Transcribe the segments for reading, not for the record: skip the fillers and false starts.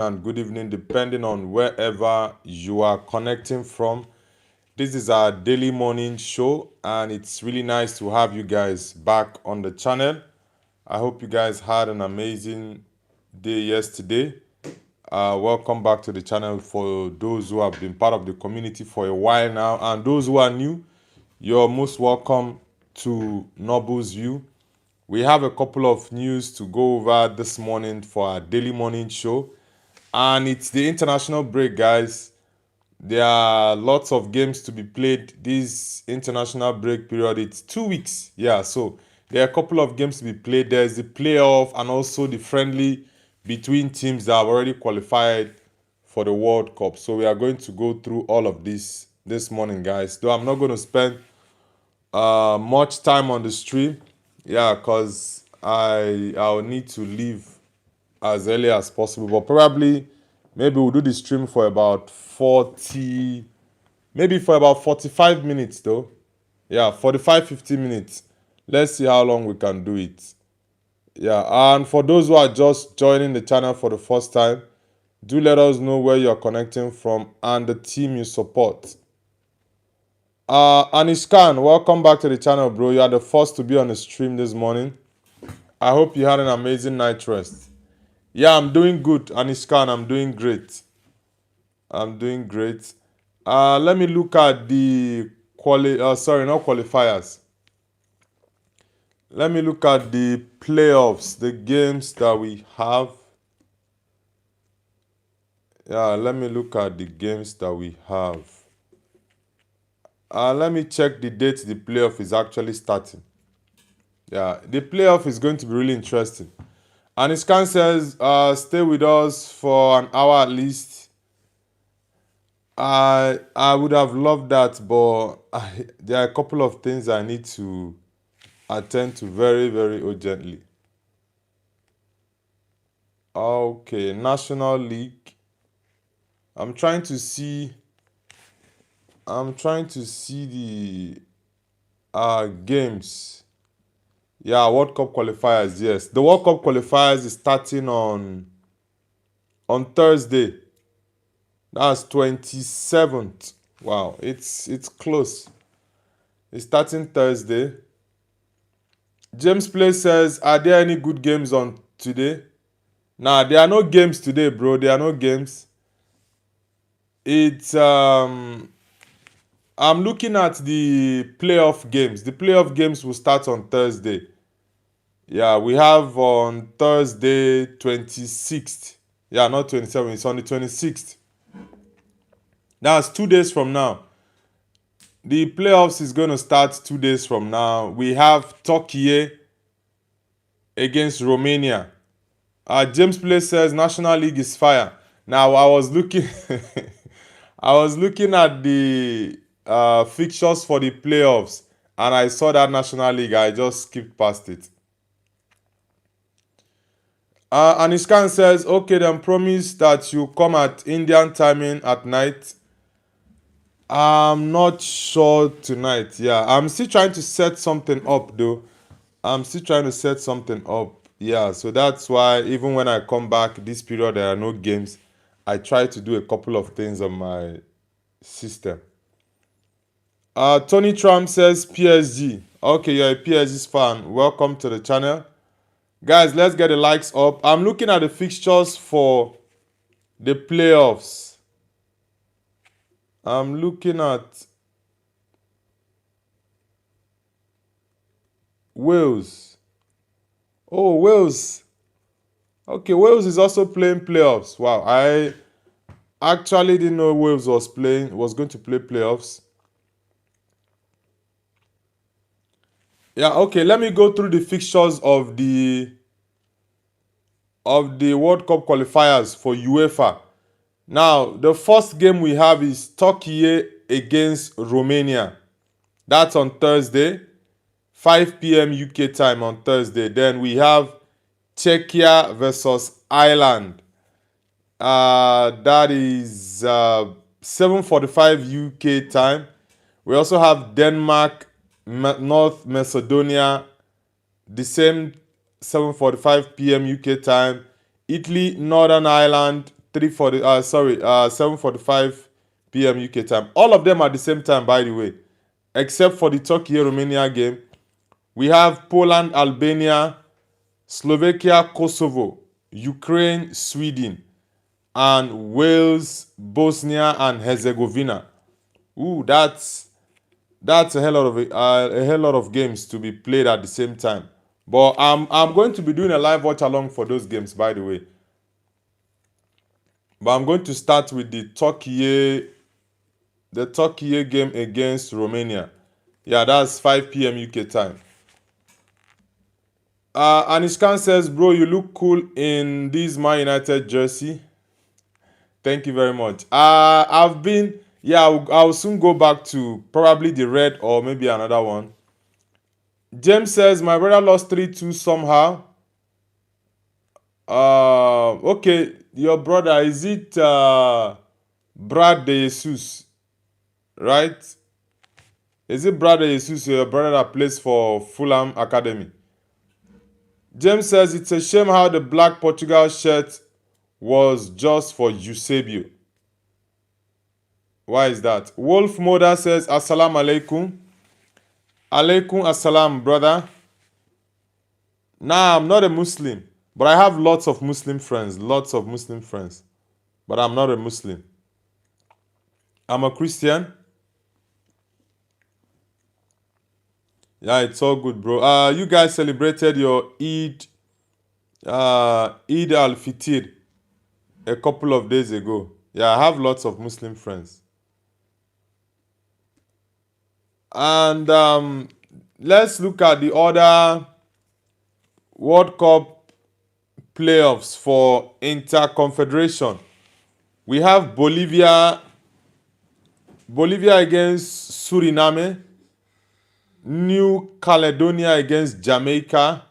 and good evening, depending on wherever you are connecting from. This is our daily morning show, and it's really nice to have you guys back on the channel. I hope you guys had an amazing day yesterday. Welcome back to the channel for those who have been part of the community for a while now, and those who are new, you're most welcome to Noble's View. We have a couple of news to go over this morning for our daily morning show. And it's the international break, guys. There are lots of games to be played this international break period. It's 2 weeks. Yeah, so there are a couple of games to be played. There's the playoff and also the friendly between teams that have already qualified for the World Cup. So we are going to go through all of this morning, guys. Though I'm not going to spend much time on the stream. Yeah, because I'll need to leave as early as possible, but probably maybe we'll do the stream for about 40, maybe for about 45 minutes though. Yeah, 45, 50 minutes. Let's see how long we can do it. Yeah, and for those who are just joining the channel for the first time, do let us know where you're connecting from and the team you support. Anish Khan, welcome back to the channel, bro. You are the first to be on the stream this morning. I hope you had an amazing night rest. Yeah, I'm doing good, Anish Khan. I'm doing great. I'm doing great. Let me look at the sorry, not qualifiers. Let me look at the playoffs, the games that we have. Yeah, let me look at the games that we have. Let me check the date the playoff is actually starting. Yeah, the playoff is going to be really interesting. And Iskan says, stay with us for an hour at least. I would have loved that, but there are a couple of things I need to attend to very, very urgently. Okay, National League. I'm trying to see. I'm trying to see the games. Yeah, World Cup qualifiers. Yes, the World Cup qualifiers is starting on Thursday. That's 27th. Wow, it's close. It's starting Thursday. James Play says, are there any good games on today? Nah, there are no games today, bro. There are no games. It's I'm looking at the playoff games. The playoff games will start on Thursday. Yeah, we have on Thursday 26th. Yeah, not 27th. It's on the 26th. That's 2 days from now. The playoffs is going to start 2 days from now. We have Turkey against Romania. James Play says National League is fire. Now I was looking I was looking at the fixtures for the playoffs and I saw that National League. I just skipped past it. Anishkan says, okay, then promise that you come at Indian timing at night. I'm not sure tonight. Yeah, I'm still trying to set something up though. I'm still trying to set something up. Yeah, so that's why even when I come back this period, there are no games. I try to do a couple of things on my system. Tony Trump says PSG. Okay, you're a PSG fan. Welcome to the channel. Guys, let's get the likes up. I'm looking at the fixtures for the playoffs. I'm looking at Wales. Oh, Wales. Okay, Wales is also playing playoffs. Wow, I actually didn't know Wales was going to play playoffs. Yeah, okay, let me go through the fixtures of the World Cup qualifiers for UEFA. Now, the first game we have is Turkey against Romania. That's on Thursday, 5 p.m. UK time on Thursday. Then we have Czechia versus Ireland. That is 7:45 UK time. We also have Denmark, North Macedonia, the same 7:45 p.m. UK time. Italy, Northern Ireland, 7:45 p.m. UK time. All of them at the same time, by the way, except for the Turkey-Romania game. We have Poland, Albania, Slovakia, Kosovo, Ukraine, Sweden, and Wales, Bosnia, and Herzegovina. Ooh, that's a hell lot of games to be played at the same time. But I'm going to be doing a live watch along for those games, by the way. But I'm going to start with the Turkey game against Romania. Yeah, that's 5 p.m. UK time. Anishkan says, bro, you look cool in this Man United jersey. Thank you very much. I'll soon go back to probably the red or maybe another one. James says, my brother lost 3-2 somehow. Okay, your brother, is it Brad De Jesus, right? Is it Brad De Jesus, your brother that plays for Fulham Academy? James says, it's a shame how the black Portugal shirt was just for Eusebio. Why is that? Wolf Moda says, Assalamu alaikum. Alaikum assalam, brother. Nah, I'm not a Muslim, but I have lots of Muslim friends. Lots of Muslim friends. But I'm not a Muslim. I'm a Christian. Yeah, it's all good, bro. You guys celebrated your Eid al-Fitr a couple of days ago. Yeah, I have lots of Muslim friends. And let's look at the other World Cup playoffs for Interconfederation. We have Bolivia against Suriname, New Caledonia against Jamaica.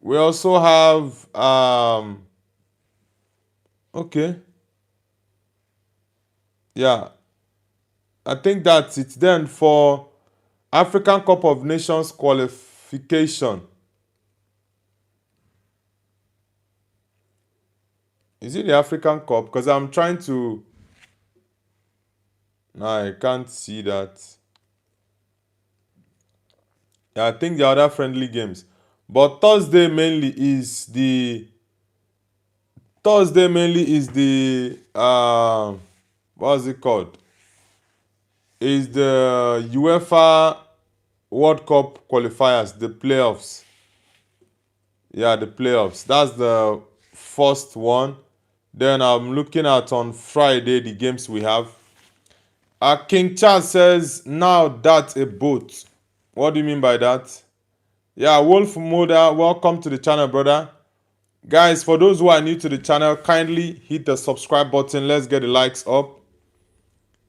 We also have okay. Yeah. I think that's it then for African Cup of Nations qualification. Is it the African Cup? Because I'm trying to... No, I can't see that. Yeah, I think the other friendly games. But Thursday mainly is the... what's it called? Is the UEFA World Cup qualifiers, the playoffs. Yeah, the playoffs. That's the first one. Then I'm looking at on Friday the games we have. King Charles says, now that's a boat. What do you mean by that? Yeah, Wolf Moda, welcome to the channel, brother. Guys, for those who are new to the channel, kindly hit the subscribe button. Let's get the likes up.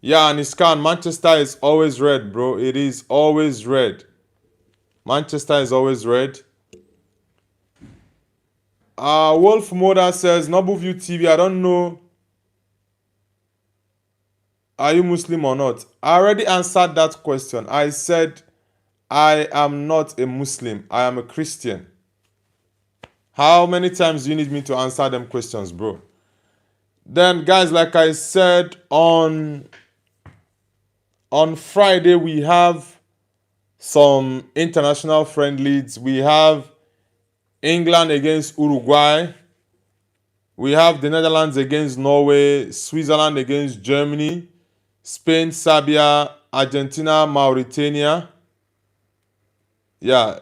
Yeah, and Iskan, Manchester is always red, bro. It is always red. Manchester is always red. Wolf Moda says, Nobleview TV, I don't know. Are you Muslim or not? I already answered that question. I said, I am not a Muslim. I am a Christian. How many times do you need me to answer them questions, bro? Then, guys, like I said, on Friday, we have some international friendlies. We have England against Uruguay. We have the Netherlands against Norway, Switzerland against Germany, Spain, Serbia, Argentina, Mauritania. Yeah.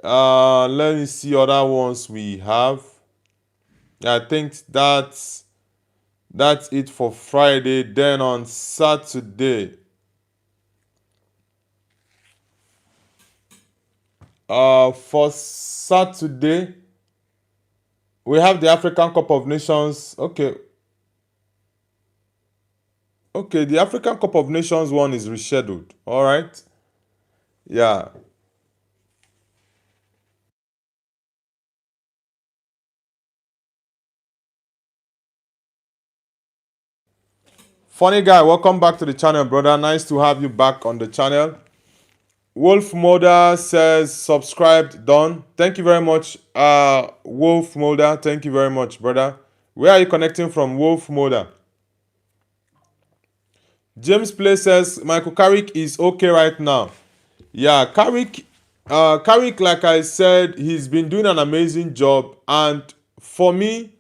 Let me see other ones we have. Yeah, I think that's it for Friday. Then on Saturday, we have the African Cup of Nations. Okay, the African Cup of Nations one is rescheduled. All right. Yeah. Funny guy, welcome back to the channel, brother. Nice to have you back on the channel. Wolf Mulder says subscribed, done. Thank you very much, Wolf Mulder. Thank you very much, brother. Where are you connecting from, Wolf Moda? James Play says Michael Carrick is okay right now. Yeah, Carrick, like I said, he's been doing an amazing job. And for me,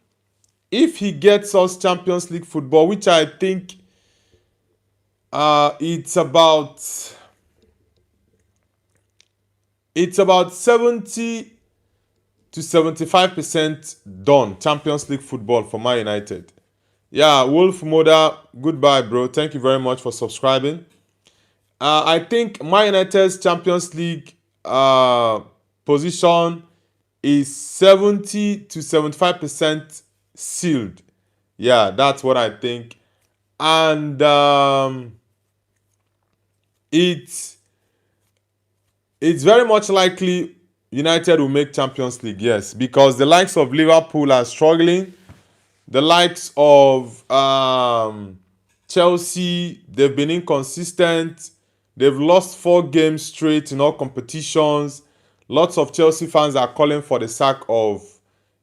if he gets us Champions League football, which I think it's about 70 to 75% done Champions League football for Man United. Yeah, Wolf Moda, goodbye, bro. Thank you very much for subscribing. I think Man United's Champions League position is 70 to 75% sealed. Yeah, that's what I think. And it's very much likely United will make Champions League, yes, because the likes of Liverpool are struggling. The likes of Chelsea, they've been inconsistent. They've lost 4 games straight in all competitions. Lots of Chelsea fans are calling for the sack of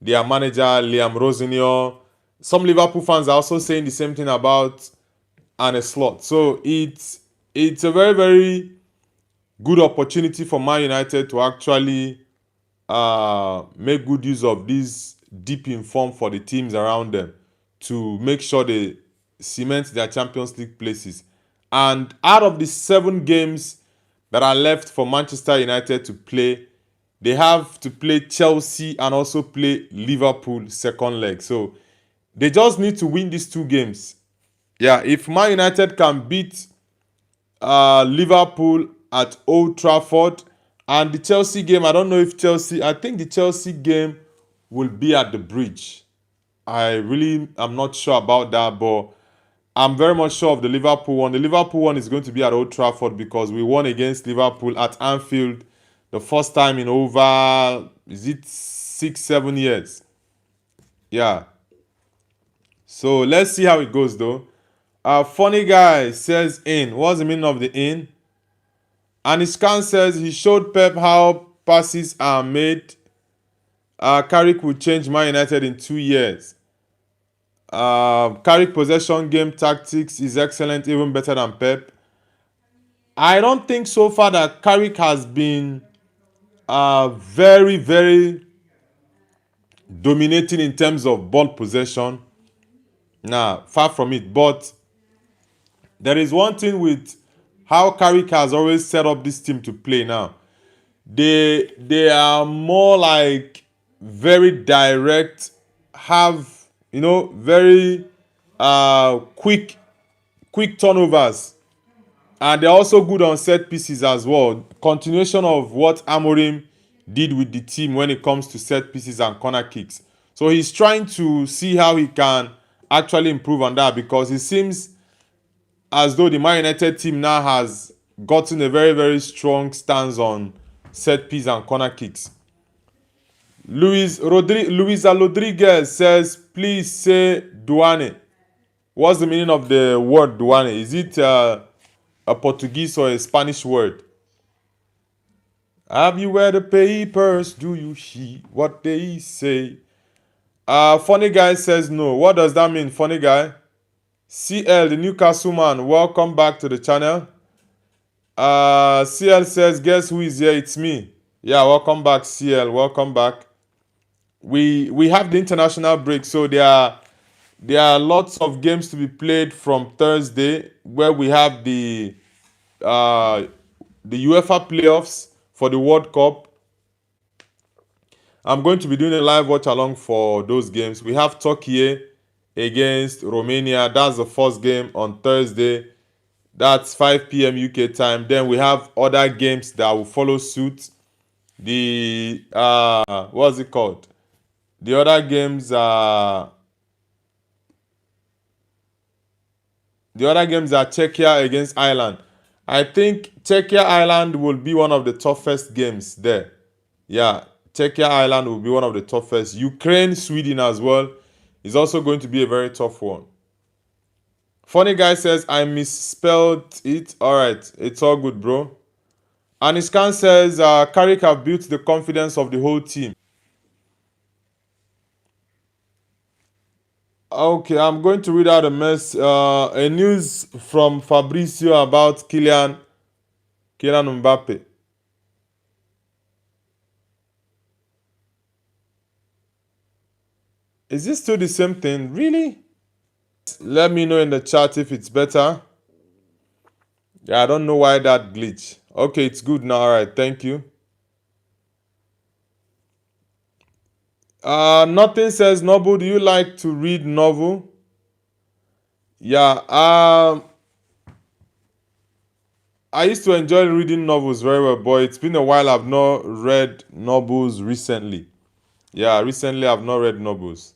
their manager, Liam Rosenio. Some Liverpool fans are also saying the same thing about Arne Slot. So it's a very, very good opportunity for Man United to actually make good use of this deep in form for the teams around them to make sure they cement their Champions League places. And out of the 7 games that are left for Manchester United to play, they have to play Chelsea and also play Liverpool second leg. So they just need to win these 2 games. Yeah, if Man United can beat Liverpool at Old Trafford, and the Chelsea game, I don't know if I think the Chelsea game will be at the Bridge. I really am not sure about that, but I'm very much sure of the Liverpool one. The Liverpool one is going to be at Old Trafford because we won against Liverpool at Anfield the first time in over, is it 6-7 years? Yeah. So let's see how it goes though. Funny guy says in. What's the meaning of the in? And Iskan says he showed Pep how passes are made. Carrick will change Man United in 2 years. Carrick possession game tactics is excellent, even better than Pep. I don't think so far that Carrick has been very, very dominating in terms of ball possession. Nah, far from it. But there is one thing with how Carrick has always set up this team to play now. They are more like very direct, have very quick turnovers, and they're also good on set pieces as well. Continuation of what Amorim did with the team when it comes to set pieces and corner kicks. So he's trying to see how he can actually improve on that, because it seems as though the Man United team now has gotten a very, very strong stance on set piece and corner kicks. Luisa Rodriguez says, please say Duane. What's the meaning of the word Duane? Is it a Portuguese or a Spanish word? Have you read the papers? Do you see what they say? Funny guy says no. What does that mean, funny guy? CL, the Newcastle man, welcome back to the channel. CL says, guess who is here? It's me. Yeah, welcome back, CL. Welcome back. We have the international break, so there are lots of games to be played from Thursday, where we have the UEFA playoffs for the World Cup. I'm going to be doing a live watch along for those games. We have Turkey against Romania. That's the first game on Thursday. That's 5 p.m. UK time. Then we have other games that will follow suit. The what's it called? The other games are Czechia against Ireland. I think Czechia Ireland will be one of the toughest games there. Yeah, Czechia Ireland will be one of the toughest. Ukraine, Sweden as well is also going to be a very tough one. Funny guy says I misspelled it. Alright, it's all good, bro. Aniskan says Carrick have built the confidence of the whole team. Okay, I'm going to read out a news from Fabrizio about Kylian Mbappe. Is this still the same thing? Really? Let me know in the chat if it's better. Yeah, I don't know why that glitch. Okay, it's good now. All right, thank you. Nothing says novel. Do you like to read novel? Yeah. I used to enjoy reading novels very well, but it's been a while I've not read novels recently. Yeah, recently I've not read novels,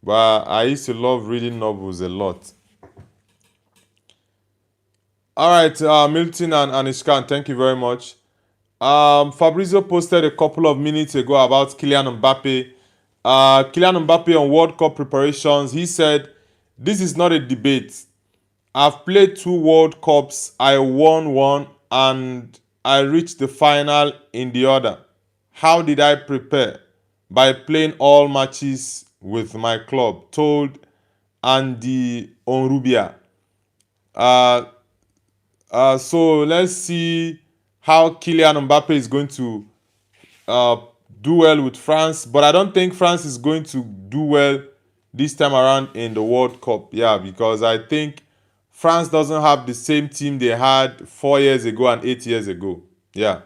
but I used to love reading novels a lot. All right, Milton and Anishkan, thank you very much. Fabrizio posted a couple of minutes ago about Kylian Mbappe. Kylian Mbappe on World Cup preparations. He said, "This is not a debate. I've played two World Cups. I won one and I reached the final in the other. How did I prepare? By playing all matches with my club," told Andy Onrubia. Uh, so let's see how Kylian Mbappe is going to uh, do well with France, but I don't think France is going to do well this time around in the World Cup. Yeah, because I think France doesn't have the same team they had 4 years ago and 8 years ago. Yeah.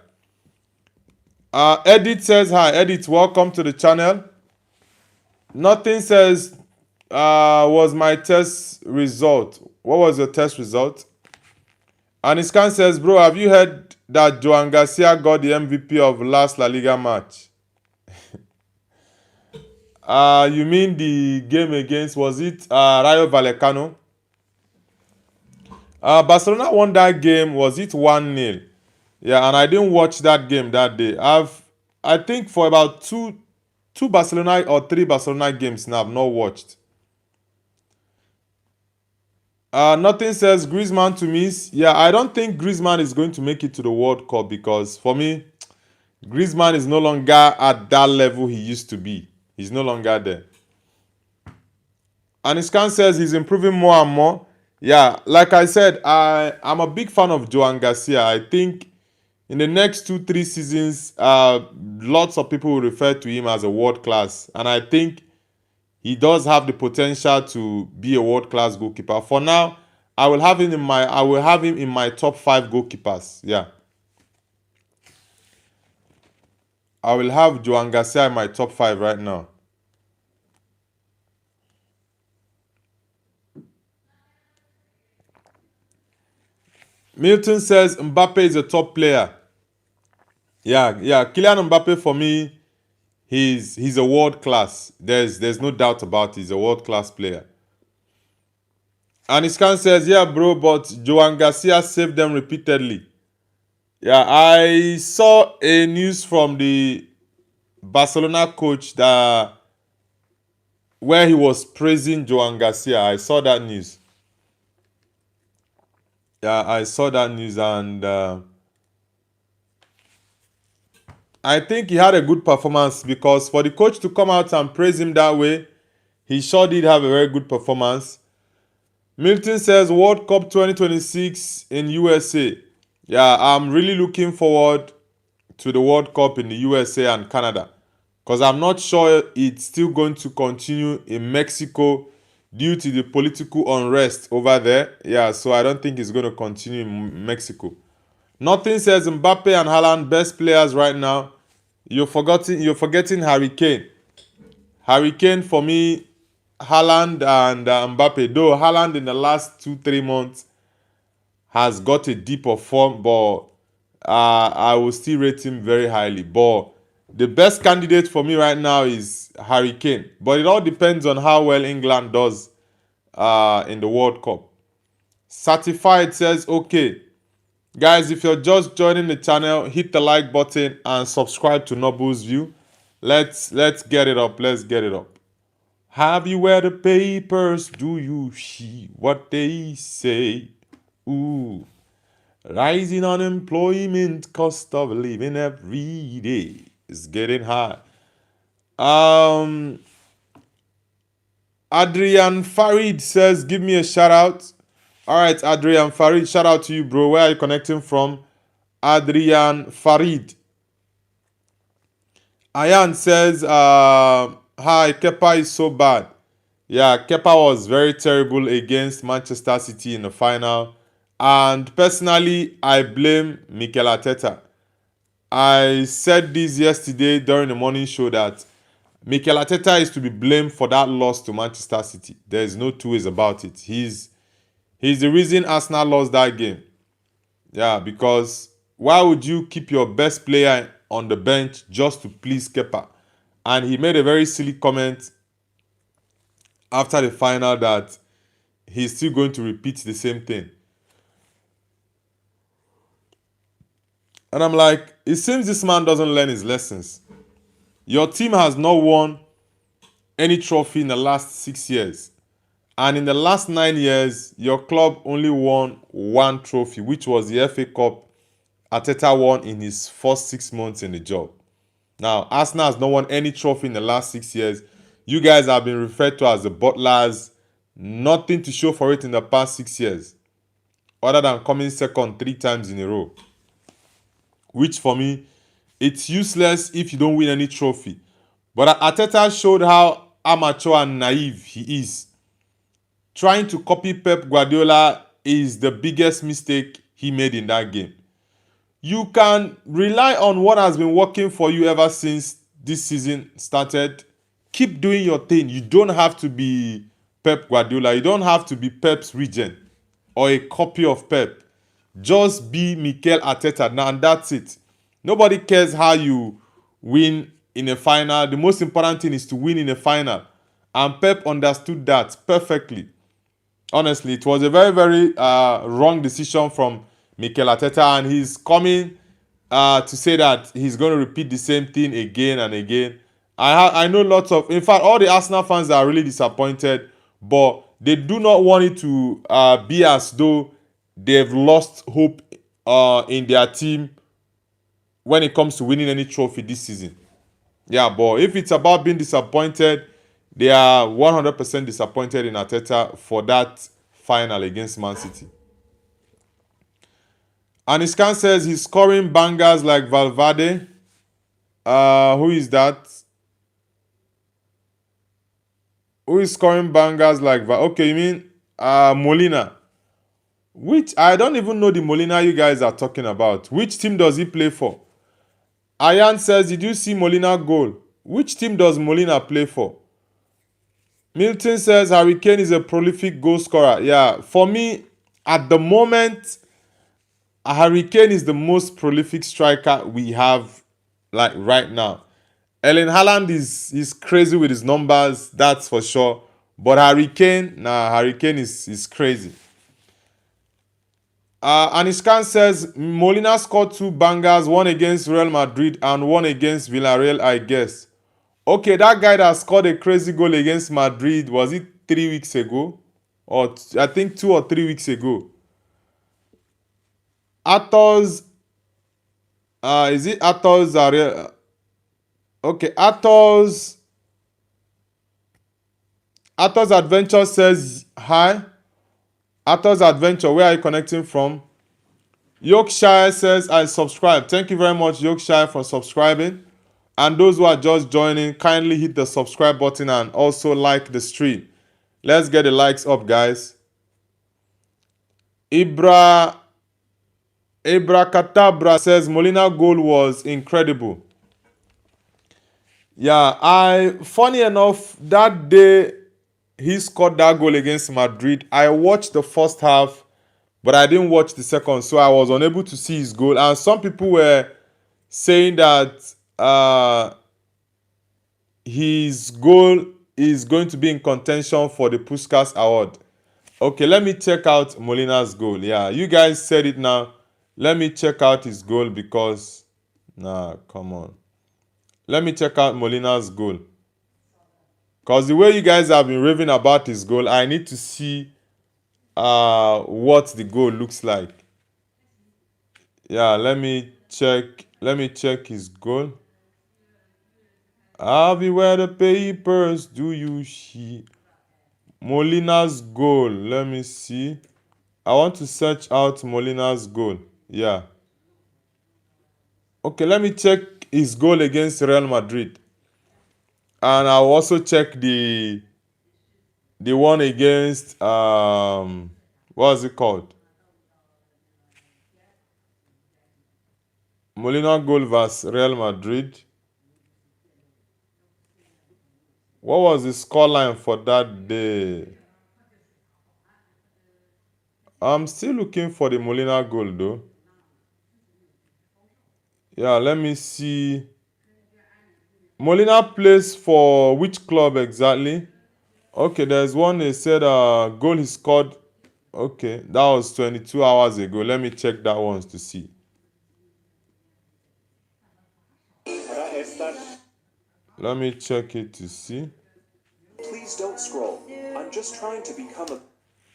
Edith says hi. Edith, welcome to the channel. Nothing says was my test result. What was your test result? Aniskan says, bro, have you heard that Joan Garcia got the MVP of last La Liga match? You mean the game against, was it Rayo Vallecano? Barcelona won that game, was it 1-0? Yeah, and I didn't watch that game that day. I think for about two Barcelona or three Barcelona games now I've not watched. Nothing says Griezmann to miss. Yeah, I don't think Griezmann is going to make it to the World Cup because for me, Griezmann is no longer at that level he used to be. He's no longer there. And Iskan says he's improving more and more. Yeah, like I said, I'm a big fan of Joan Garcia. I think in the next 2-3 seasons, lots of people will refer to him as a world class, and I think he does have the potential to be a world class goalkeeper. For now, I will have him in my top 5 goalkeepers. Yeah, I will have Joan Garcia in my top 5 right now. Milton says Mbappe is a top player. Yeah. Kylian Mbappe for me, he's a world class. There's no doubt about it. He's a world class player. And Iskan says, yeah, bro, but Joan Garcia saved them repeatedly. Yeah, I saw a news from the Barcelona coach that where he was praising Joan Garcia. I saw that news. Yeah, I saw that news, and I think he had a good performance because for the coach to come out and praise him that way, he sure did have a very good performance. Milton says World Cup 2026 in USA. Yeah, I'm really looking forward to the World Cup in the USA and Canada because I'm not sure it's still going to continue in Mexico due to the political unrest over there. Yeah, so I don't think it's going to continue in Mexico. Nothing says Mbappe and Haaland best players right now. You're forgetting Harry Kane. Harry Kane for me, Haaland and Mbappe. Though Haaland in the last 2-3 months has got a dip of form, but I will still rate him very highly. But the best candidate for me right now is Harry Kane. But it all depends on how well England does in the World Cup. Certified says, okay, guys, if you're just joining the channel, hit the like button and subscribe to Noble's View. Let's get it up. Let's get it up. Have you read the papers? Do you see what they say? Ooh. Rising unemployment, cost of living every day is getting high. Adrian Farid says, give me a shout out. All right, Adrian Farid, shout out to you, bro. Where are you connecting from? Adrian Farid. Ayan says, hi, Kepa is so bad. Yeah, Kepa was very terrible against Manchester City in the final. And personally, I blame Mikel Arteta. I said this yesterday during the morning show that Mikel Arteta is to be blamed for that loss to Manchester City. There's no two ways about it. He's the reason Arsenal lost that game. Yeah, because why would you keep your best player on the bench just to please Kepa? And he made a very silly comment after the final that he's still going to repeat the same thing. And I'm like, it seems this man doesn't learn his lessons. Your team has not won any trophy in the last 6 years. And in the last 9 years, your club only won one trophy, which was the FA Cup Arteta won in his first 6 months in the job. Now, Arsenal has not won any trophy in the last 6 years. You guys have been referred to as the butlers. Nothing to show for it in the past 6 years. Other than coming second 3 times in a row. Which for me, it's useless if you don't win any trophy. But Arteta showed how amateur and naive he is. Trying to copy Pep Guardiola is the biggest mistake he made in that game. You can rely on what has been working for you ever since this season started. Keep doing your thing. You don't have to be Pep Guardiola. You don't have to be Pep's regent or a copy of Pep. Just be Mikel Arteta now, and that's it. Nobody cares how you win in a final. The most important thing is to win in a final. And Pep understood that perfectly. Honestly, it was a very, very wrong decision from Mikel Arteta, and he's coming to say that he's going to repeat the same thing again and again. I know lots of, in fact, all the Arsenal fans are really disappointed, but they do not want it to be as though they've lost hope in their team when it comes to winning any trophy this season. Yeah, but if it's about being disappointed, they are 100% disappointed in Arteta for that final against Man City. Aniskan says he's scoring bangers like Valverde. Who is that? Who is scoring bangers like Valverde? Okay, you mean Molina. Which, I don't even know the Molina you guys are talking about. Which team does he play for? Ayan says, did you see Molina goal? Which team does Molina play for? Milton says Harry Kane is a prolific goal scorer. Yeah, for me, at the moment, Harry Kane is the most prolific striker we have like right now. Erling Haaland is crazy with his numbers, that's for sure. But Harry Kane is crazy. Aniskan says Molina scored 2 bangers, one against Real Madrid and one against Villarreal, I guess. Okay, that guy that scored a crazy goal against Madrid, was it 3 weeks ago? Or I think 2 or 3 weeks ago. Athos, is it Athos? Okay, Athos Adventure says hi. Athos Adventure, where are you connecting from? Yorkshire says I subscribe. Thank you very much, Yorkshire, for subscribing. And those who are just joining, kindly hit the subscribe button and also like the stream. Let's get the likes up, guys. Ibracadabra says Molina goal was incredible. Yeah, funny enough, that day he scored that goal against Madrid, I watched the first half, but I didn't watch the second, so I was unable to see his goal. And some people were saying that his goal is going to be in contention for the Puskás Award. Okay, let me check out Molina's goal. Yeah, you guys said it now. Let me check out his goal because... Nah, come on. Let me check out Molina's goal. Because the way you guys have been raving about his goal, I need to see what the goal looks like. Yeah, let me check his goal. I'll be where the papers do you see. Molina's goal. Let me see. I want to search out Molina's goal. Yeah. Okay, let me check his goal against Real Madrid. And I'll also check the one against what is it called? Molina goal versus Real Madrid. What was the scoreline for that day? I'm still looking for the Molina goal though. Yeah, let me see. Molina plays for which club exactly? Okay, there's one they said goal he scored. Okay, that was 22 hours ago. Let me check that one to see. Let me check it to see. Please don't scroll. I'm just trying to become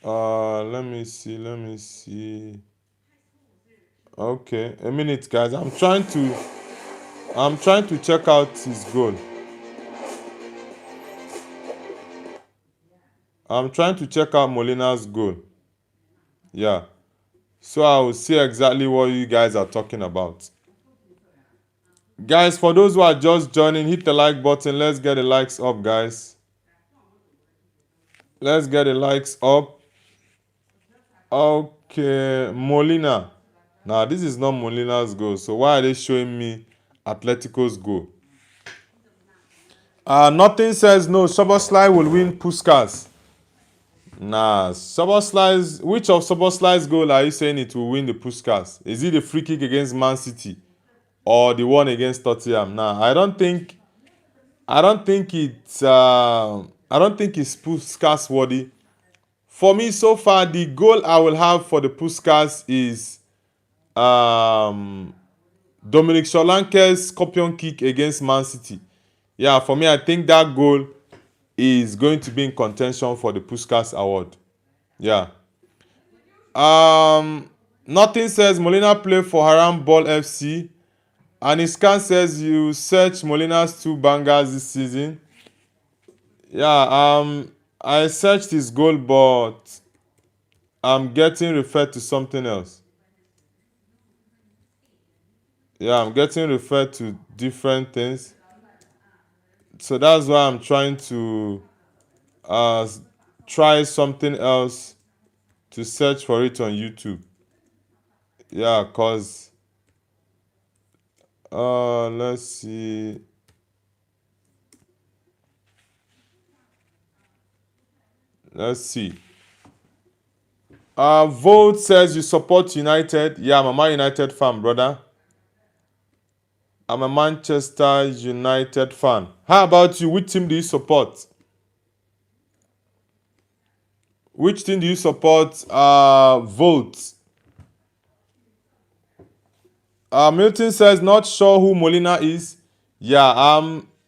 a... Let me see. Okay, a minute guys. I'm trying to check out his goal. I'm trying to check out Molina's goal. Yeah. So I will see exactly what you guys are talking about. Guys, for those who are just joining, hit the like button. Let's get the likes up, guys. Let's get the likes up. Okay, Molina. Now, this is not Molina's goal. So why are they showing me Atletico's goal? Nothing says no. Szoboszlai will win Puskás. Nah, Szoboszlai's... Which of Szoboszlai's goal are you saying it will win the Puskás? Is it the free kick against Man City? Or the one against Tottenham? Nah, I don't think it's Puskás worthy. For me, so far, the goal I will have for the Puskás is Dominic Solanke's scorpion kick against Man City. Yeah, for me, I think that goal is going to be in contention for the Puskás award. Yeah. Nothing says Molina play for Haram Ball FC. And Iskan says you search Molina's 2 bangers this season. Yeah, I searched his goal, but I'm getting referred to something else. Yeah, I'm getting referred to different things. So that's why I'm trying to try something else to search for it on YouTube. Yeah, cause let's see. Let's see. Vote says you support United. Yeah, I'm a Man United fan, brother. I'm a Manchester United fan. How about you? Which team do you support? Which team do you support? Vote. Milton says not sure who Molina is. Yeah,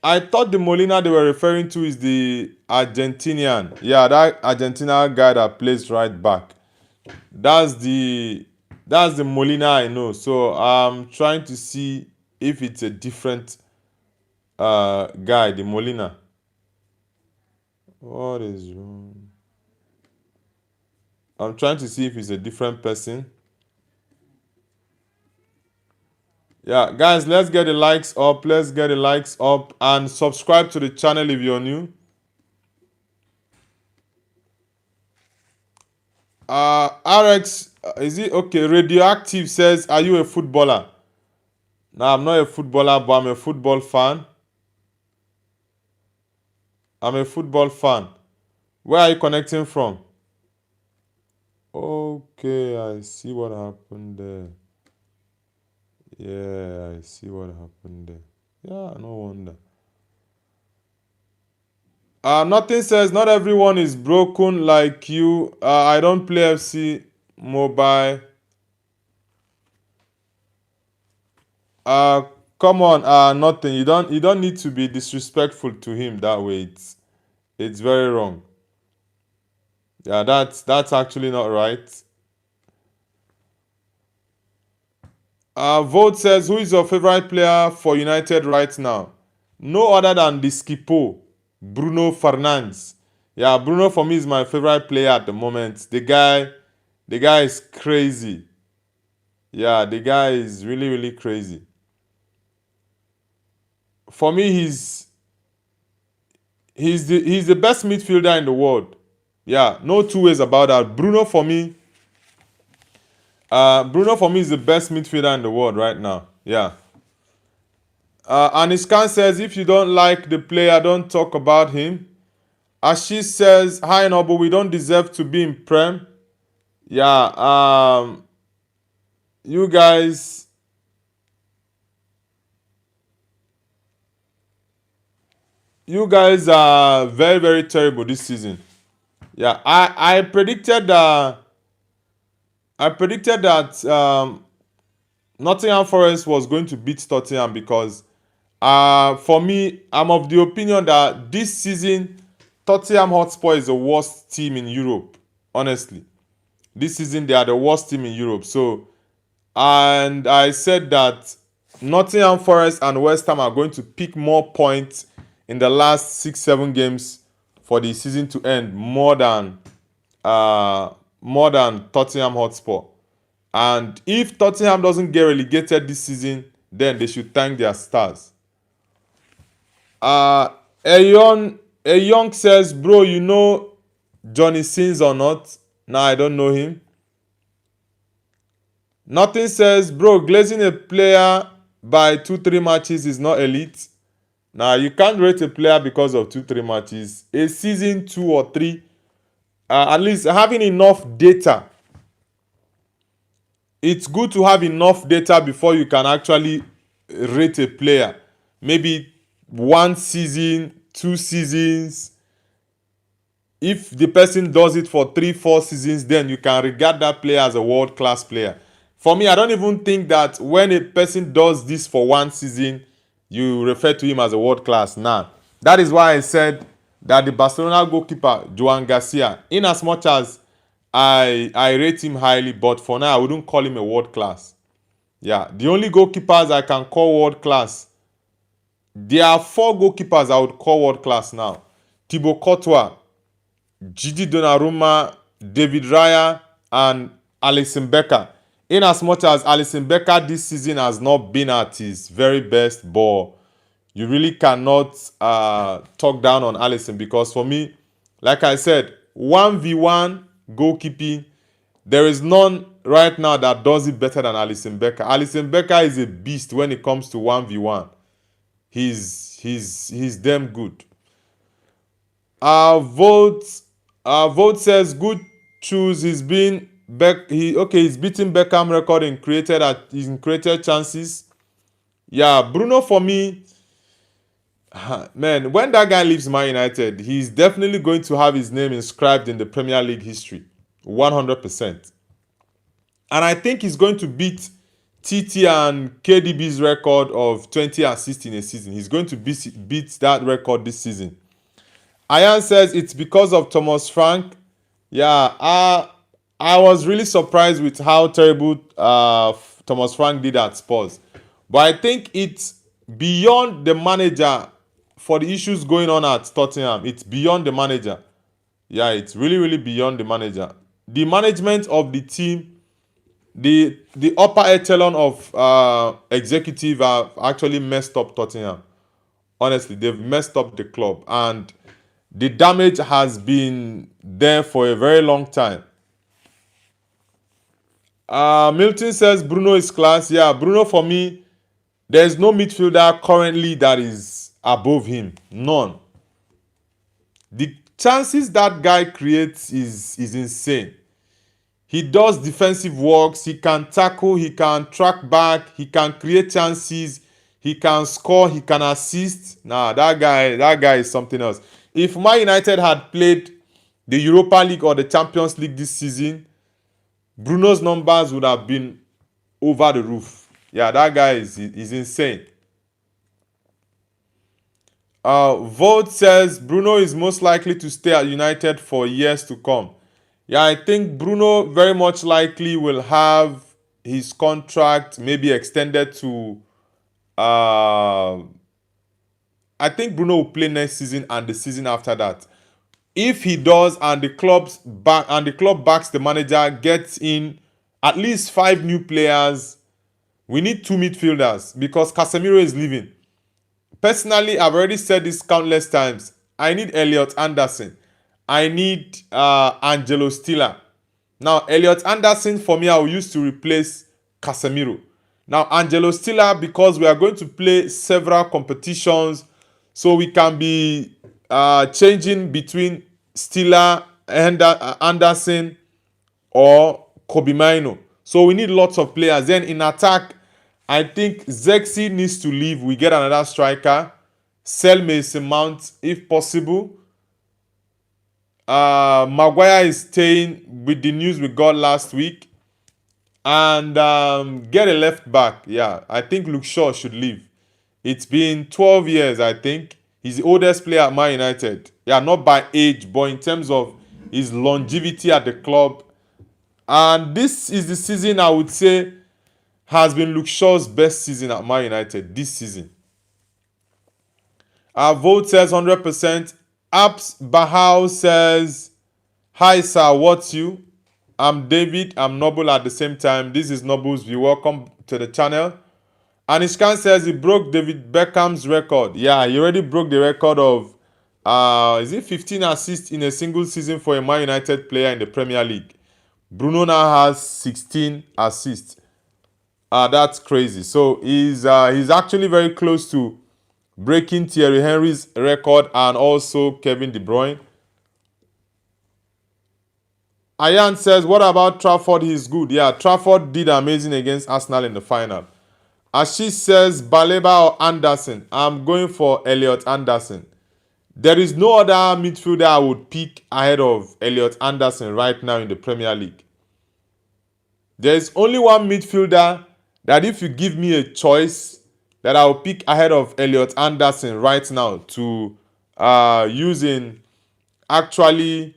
I thought the Molina they were referring to is the Argentinian. Yeah, that Argentina guy that plays right back. That's the Molina I know. So I'm trying to see if it's a different guy, the Molina. What is wrong? I'm trying to see if it's a different person. Yeah, guys, let's get the likes up. Let's get the likes up and subscribe to the channel if you're new. RX, is it okay? Radioactive says, are you a footballer? No, I'm not a footballer, but I'm a football fan. I'm a football fan. Where are you connecting from? Okay, I see what happened there. Yeah, I see what happened there. Yeah, no wonder. Nothing says not everyone is broken like you. I don't play FC Mobile. Come on, nothing. You don't need to be disrespectful to him that way. It's very wrong. Yeah, that's actually not right. Vote says who is your favorite player for United right now? No other than the Skipo, Bruno Fernandes. Yeah, Bruno for me is my favorite player at the moment. The guy is crazy. Yeah, the guy is really, really crazy. For me, he's the best midfielder in the world. Yeah, no two ways about that. Bruno for me is the best midfielder in the world right now. Yeah. Aniskan says if you don't like the player, don't talk about him. Ashish says hi Noble, we don't deserve to be in Prem. Yeah. You guys, you guys are very, very terrible this season. Yeah. I predicted that Nottingham Forest was going to beat Tottenham because for me, I'm of the opinion that this season Tottenham Hotspur is the worst team in Europe. Honestly, this season they are the worst team in Europe. So, and I said that Nottingham Forest and West Ham are going to pick more points in the last 6-7 games for the season to end uh, more than Tottenham Hotspur. And if Tottenham doesn't get relegated this season, then they should thank their stars. Uh Young says, bro, you know Johnny Sins or not? Nah, I don't know him. Nothing says, bro, glazing a player by 2-3 matches is not elite. Nah, you can't rate a player because of 2-3 matches. A season, 2 or 3, at least having enough data. It's good to have enough data before you can actually rate a player. Maybe 1 season, 2 seasons. If the person does it for 3-4 seasons, then you can regard that player as a world class player. For me, I don't even think that when a person does this for 1 season, you refer to him as a world class. Nah, that is why I said that the Barcelona goalkeeper Joan Garcia, in as much as I rate him highly, but for now I wouldn't call him a world class. Yeah, the only goalkeepers I can call world class, there are 4 goalkeepers I would call world class now: Thibaut Courtois, Gigi Donnarumma, David Raya, and Alisson Becker. In as much as Alisson Becker this season has not been at his very best, but you really cannot talk down on Alisson because for me, like I said, 1v1 goalkeeping, there is none right now that does it better than Alisson Becker. Alisson Becker is a beast when it comes to 1v1. He's damn good. Vote Vote says good choose. He's been he's beating Beckham record in created chances. Yeah, Bruno for me, man, when that guy leaves Man United, he's definitely going to have his name inscribed in the Premier League history. 100%. And I think he's going to beat TT and KDB's record of 20 assists in a season. He's going to beat that record this season. Ayan says it's because of Thomas Frank. Yeah, I was really surprised with how terrible Thomas Frank did at Spurs. But I think it's beyond the manager for the issues going on at Tottenham. It's beyond the manager. Yeah, it's really, really beyond the manager. The management of the team, the upper echelon of executive have actually messed up Tottenham. Honestly, they've messed up the club, and the damage has been there for a very long time. Milton says Bruno is class. Yeah, Bruno for me, there's no midfielder currently that is above him. None. The chances that guy creates is insane. He does defensive works, he can tackle, he can track back, he can create chances, he can score, he can assist. Nah, that guy is something else. If Man United had played the Europa League or the Champions League this season, Bruno's numbers would have been over the roof. Yeah, that guy is insane. Vote says Bruno is most likely to stay at United for years to come. Yeah, I think Bruno very much likely will have his contract maybe extended to. I think Bruno will play next season and the season after that. If he does, and the club backs the manager, gets in at least 5 new players, we need 2 midfielders because Casemiro is leaving. Personally, I've already said this countless times. I need Elliot Anderson. I need Angelo Stiller. Now, Elliot Anderson, for me, I will use to replace Casemiro. Now, Angelo Stiller, because we are going to play several competitions, so we can be changing between Stiller, Anderson, or Kobe Mino. So we need lots of players. Then in attack, I think Zexi needs to leave. We get another striker. Sell Mason Mount if possible. Maguire is staying with the news we got last week. And get a left back. Yeah, I think Luke Shaw should leave. It's been 12 years, I think. He's the oldest player at Man United. Yeah, not by age, but in terms of his longevity at the club. And this is the season I would say has been Luke Shaw's best season at Man United this season. Our vote says 100%. Apps Bahau says, "Hi sir, what's you? I'm David, I'm Noble at the same time. This is Noble's view. Welcome to the channel." And Ishkan says he broke David Beckham's record. Yeah, he already broke the record of is it 15 assists in a single season for a Man United player in the Premier League. Bruno now has 16 assists. That's crazy. So he's actually very close to breaking Thierry Henry's record and also Kevin De Bruyne. Ayan says, "What about Trafford? He's good." Yeah, Trafford did amazing against Arsenal in the final. Ashish says, "Baleba or Anderson?" I'm going for Elliot Anderson. There is no other midfielder I would pick ahead of Elliot Anderson right now in the Premier League. There is only one midfielder that if you give me a choice that I will pick ahead of Elliot Anderson right now to use in actually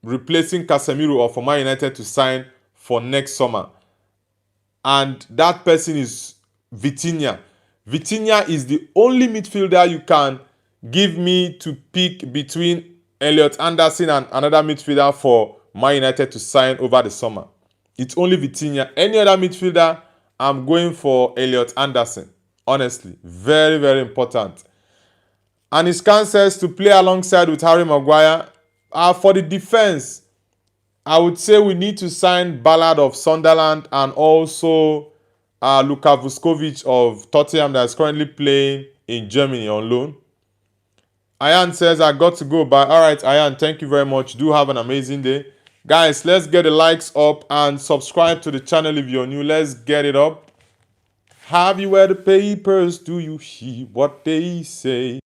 replacing Casemiro or for Man United to sign for next summer. And that person is Vitinha. Vitinha is the only midfielder you can give me to pick between Elliot Anderson and another midfielder for Man United to sign over the summer. It's only Vitinha. Any other midfielder, I'm going for Elliot Anderson. Honestly, very, very important. And his says to play alongside with Harry Maguire. For the defense, I would say we need to sign Ballard of Sunderland and also Luka Vuskovic of Tottenham that is currently playing in Germany on loan. Ayan says, "I got to go." But all right, Ayan, thank you very much. Do have an amazing day. Guys, let's get the likes up and subscribe to the channel if you're new. Let's get it up. Have you read the papers? Do you hear what they say?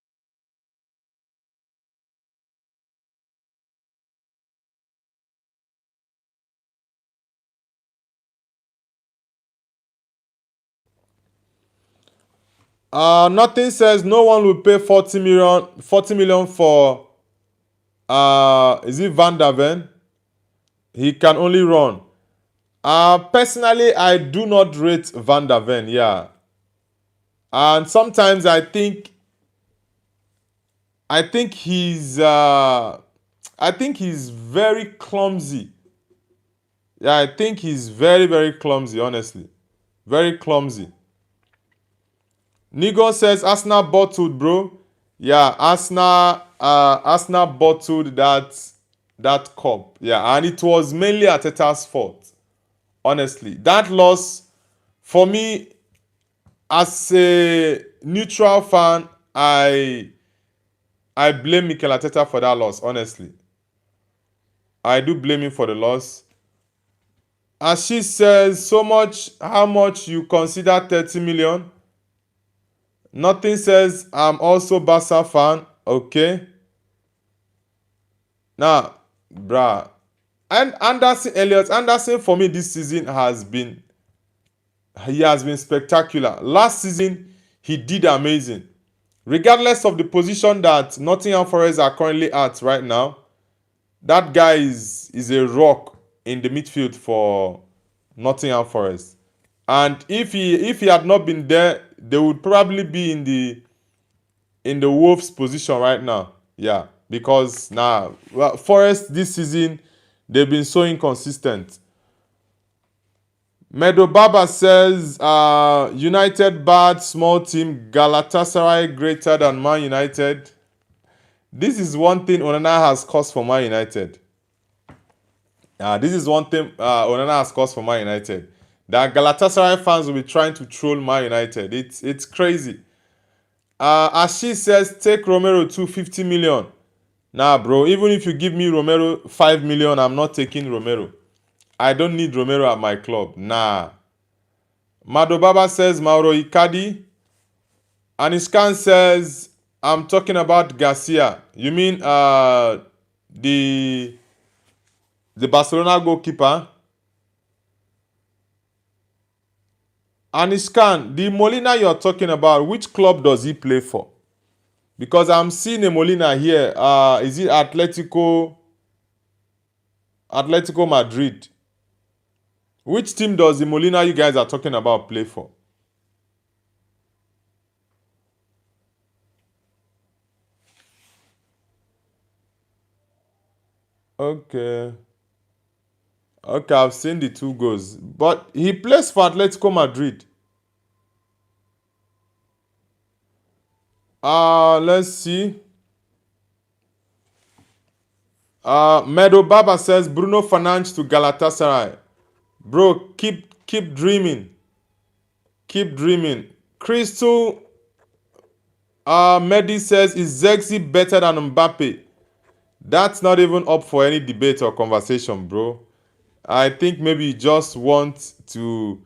Nothing says no one will pay 40 million for is it Van der Ven? He can only run. Personally, I do not rate Van der Ven, yeah. And sometimes I think he's very clumsy. Yeah, I think he's very, very clumsy, honestly. Very clumsy. Nigo says Arsenal bottled, bro. Yeah, Arsenal bottled that cup. Yeah, and it was mainly Arteta's fault. Honestly, that loss for me as a neutral fan, I blame Mikel Arteta for that loss. Honestly, I do blame him for the loss. As she says, so much. How much you consider 30 million? Nothing says I'm also Barca fan. Okay. Now, bruh. And Elliot Anderson for me this season has been spectacular. Last season, he did amazing. Regardless of the position that Nottingham Forest are currently at right now, that guy is a rock in the midfield for Nottingham Forest. And if he had not been there, they would probably be in the Wolves position right now. Yeah, because now, well, Forest this season they've been so inconsistent. Medo Baba says, United bad, small team, Galatasaray greater than Man United. This is one thing Onana has caused for Man United. This is one thing Onana has caused for Man United. That Galatasaray fans will be trying to troll Man United. It's crazy. Ashi says, take Romero to 50 million. Nah, bro, even if you give me Romero 5 million, I'm not taking Romero. I don't need Romero at my club. Nah. Mado Baba says Mauro Icardi. Aniskan says I'm talking about Garcia. You mean the Barcelona goalkeeper? Aniskan, the Molina you're talking about, which club does he play for? Because I'm seeing a Molina here. Is it Atletico Madrid? Which team does the Molina you guys are talking about play for? Okay. Okay, I've seen the two goals. But he plays for Atletico Madrid. Let's see. Medo Baba says Bruno Fernandes to Galatasaray. Bro, keep dreaming. Keep dreaming. Crystal Medi says, is Zexi better than Mbappe? That's not even up for any debate or conversation, bro. I think maybe you just want to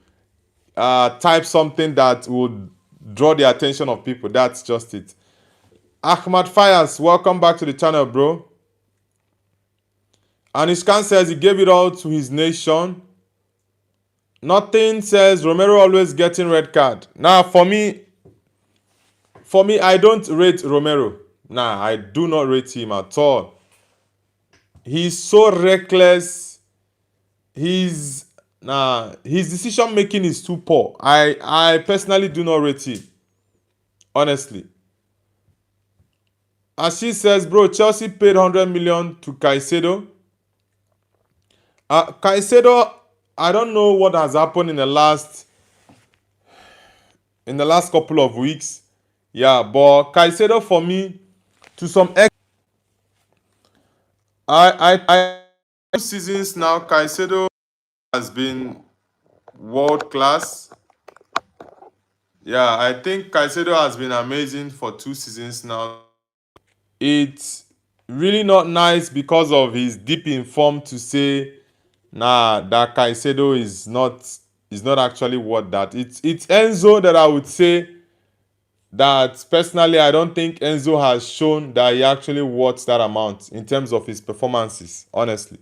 type something that would draw the attention of people. That's just it. Ahmad Fayas, welcome back to the channel, bro. Anishkan says he gave it all to his nation. Nothing says Romero always getting red card. Now, for me, I don't rate Romero. Nah, I do not rate him at all. He's so reckless. His decision making is too poor. I personally do not rate him. Honestly. As she says, bro, Chelsea paid 100 million to Caicedo. Caicedo, I don't know what has happened in the last couple of weeks. Yeah, but Caicedo for me, to some extent, I 2 seasons now, Caicedo has been world class. Yeah, I think Caicedo has been amazing for 2 seasons now. It's really not nice because of his deep in form to say, nah, that Caicedo is not actually worth that. It's Enzo that I would say that personally I don't think Enzo has shown that he actually worth that amount in terms of his performances. Honestly,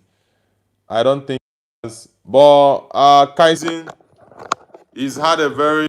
I don't think. He has. But Kaizen, he's had a very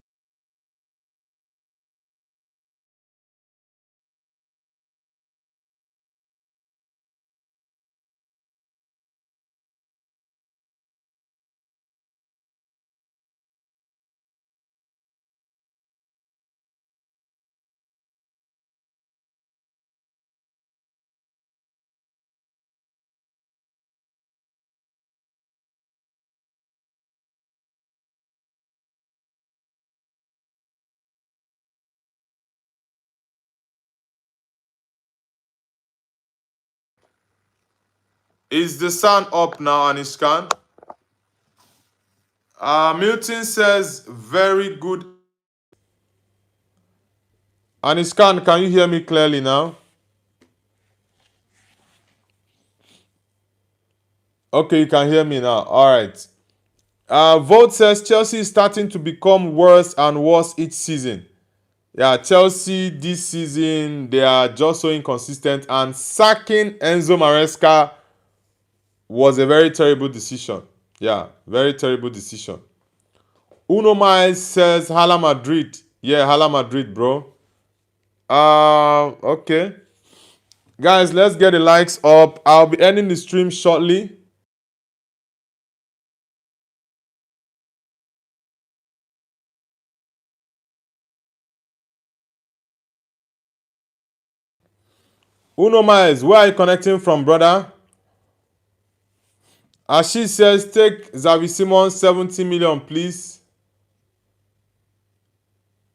is the sun up now, Anishkan. Milton says very good. Anishkan, can you hear me clearly now? Okay, you can hear me now. All right. Vote says Chelsea is starting to become worse and worse each season. Yeah, Chelsea this season, they are just so inconsistent, and sacking Enzo Maresca was a very terrible decision. Yeah, very terrible decision. Uno Miles says Hala Madrid. Yeah, Hala Madrid, bro. Okay. Guys, let's get the likes up. I'll be ending the stream shortly. Uno Miles, where are you connecting from, brother? Ashish says, take Xavi Simons 70 million, please.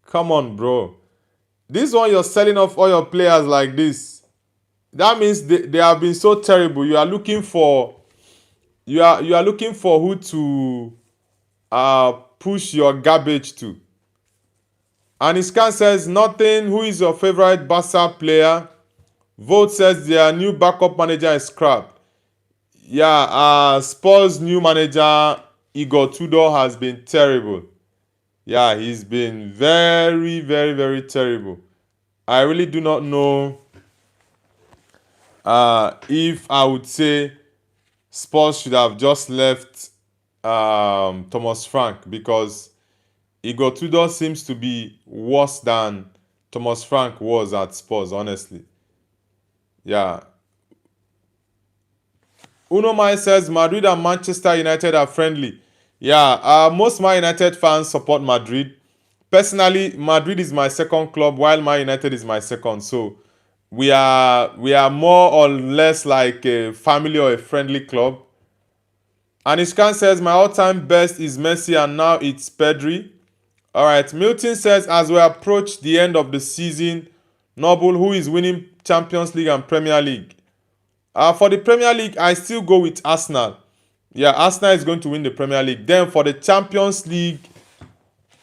Come on, bro. This one you're selling off all your players like this. That means they have been so terrible. You are looking for who to push your garbage to. And Iskan says, nothing. Who is your favorite Barca player? Vote says their new backup manager is crap. Yeah, Spurs' new manager, Igor Tudor, has been terrible. Yeah, he's been very, very, very terrible. I really do not know if I would say Spurs should have just left Thomas Frank, because Igor Tudor seems to be worse than Thomas Frank was at Spurs, honestly. Yeah. Uno Mai says Madrid and Manchester United are friendly. Yeah, most Man United fans support Madrid. Personally, Madrid is my second club, while Man United is my second. So we are more or less like a family or a friendly club. And Ishkan says my all-time best is Messi and now it's Pedri. All right, Milton says as we approach the end of the season, Noble, who is winning Champions League and Premier League? For the Premier League, I still go with Arsenal. Yeah, Arsenal is going to win the Premier League. Then for the Champions League,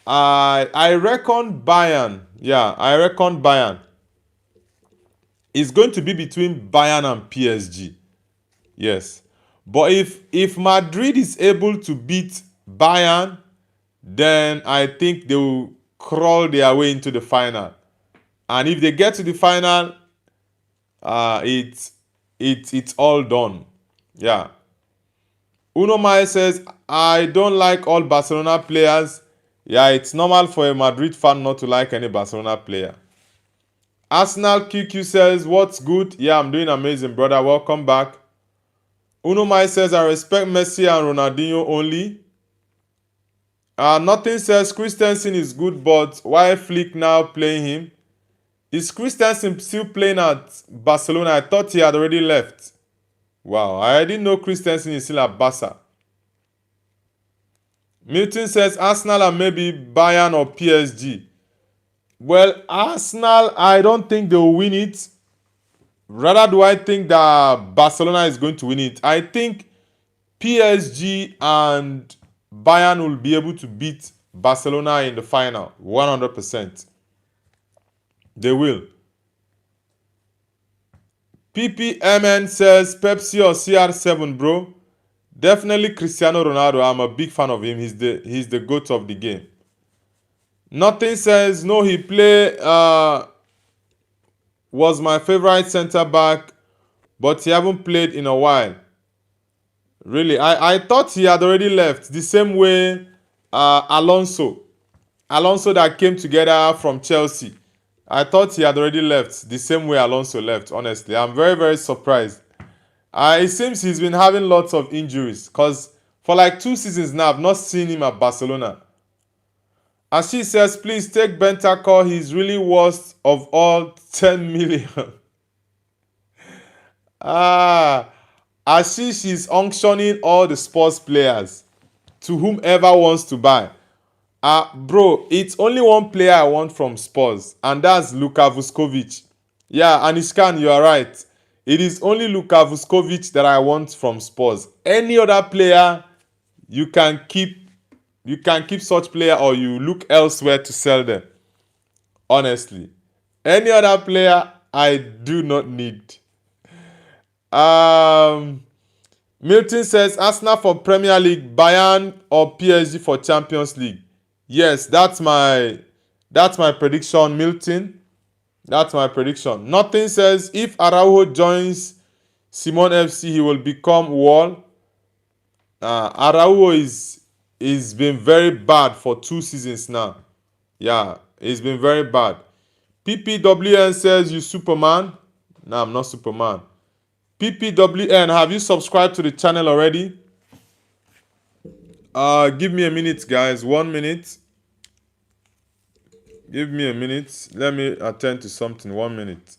I reckon Bayern. Yeah, I reckon Bayern. It's going to be between Bayern and PSG. Yes. But if Madrid is able to beat Bayern, then I think they will crawl their way into the final. And if they get to the final, it's all done. Yeah. Uno Mae says, I don't like all Barcelona players. Yeah, it's normal for a Madrid fan not to like any Barcelona player. Arsenal QQ says, what's good? Yeah, I'm doing amazing, brother. Welcome back. Uno Mae says, I respect Messi and Ronaldinho only. Nothing says Christensen is good, but why Flick now playing him? Is Christensen still playing at Barcelona? I thought he had already left. Wow, I didn't know Christensen is still at Barca. Milton says Arsenal and maybe Bayern or PSG. Well, Arsenal, I don't think they will win it. Rather do I think that Barcelona is going to win it. I think PSG and Bayern will be able to beat Barcelona in the final 100%. They will. PPMN says Pepsi or CR7, bro. Definitely Cristiano Ronaldo. I'm a big fan of him. He's the GOAT of the game. Nothing says no. He play was my favorite center back, but he haven't played in a while. Really, I thought he had already left. The same way Alonso that came together from Chelsea. I thought he had already left. The same way Alonso left. Honestly, I'm very, very surprised. It seems he's been having lots of injuries, because for like 2 seasons now I've not seen him at Barcelona. As she says, please take Bentancur. He's really worst of all 10 million. ah, Ashish is unctioning all the sports players to whomever wants to buy. Bro, it's only one player I want from Spurs, and that's Luka Vuskovic. Yeah, Anishkan, you are right. It is only Luka Vuskovic that I want from Spurs. Any other player, you can keep such player, or you look elsewhere to sell them. Honestly. Any other player, I do not need. Milton says Arsenal for Premier League, Bayern or PSG for Champions League. Yes, that's my prediction, Milton. That's my prediction. Nothing says if Araujo joins Simon FC, he will become Wall. Araujo is been very bad for 2 seasons now. Yeah, it's been very bad. PPWN says you Superman. No, I'm not Superman. PPWN, have you subscribed to the channel already? Give me a minute, guys. 1 minute. Give me a minute. Let me attend to something. 1 minute.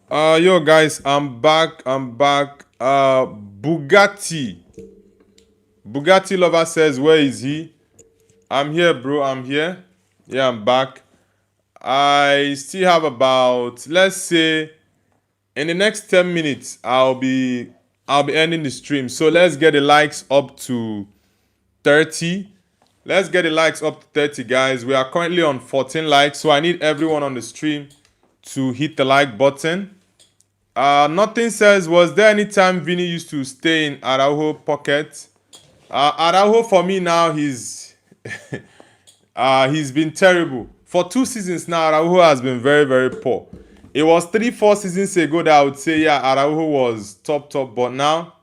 Yo guys, I'm back. I'm back. Bugatti lover says, where is he? I'm here, bro. I'm here. Yeah, I'm back. I still have about, let's say, in the next 10 minutes, I'll be ending the stream. So let's get the likes up to 30. Let's get the likes up to 30, guys. We are currently on 14 likes, so I need everyone on the stream to hit the like button. Nothing says, was there any time Vinny used to stay in Araujo pocket? Araujo for me now, he's been terrible. For 2 seasons now, Araujo has been very, very poor. It was 3, 4 seasons ago that I would say, yeah, Araujo was top, but now,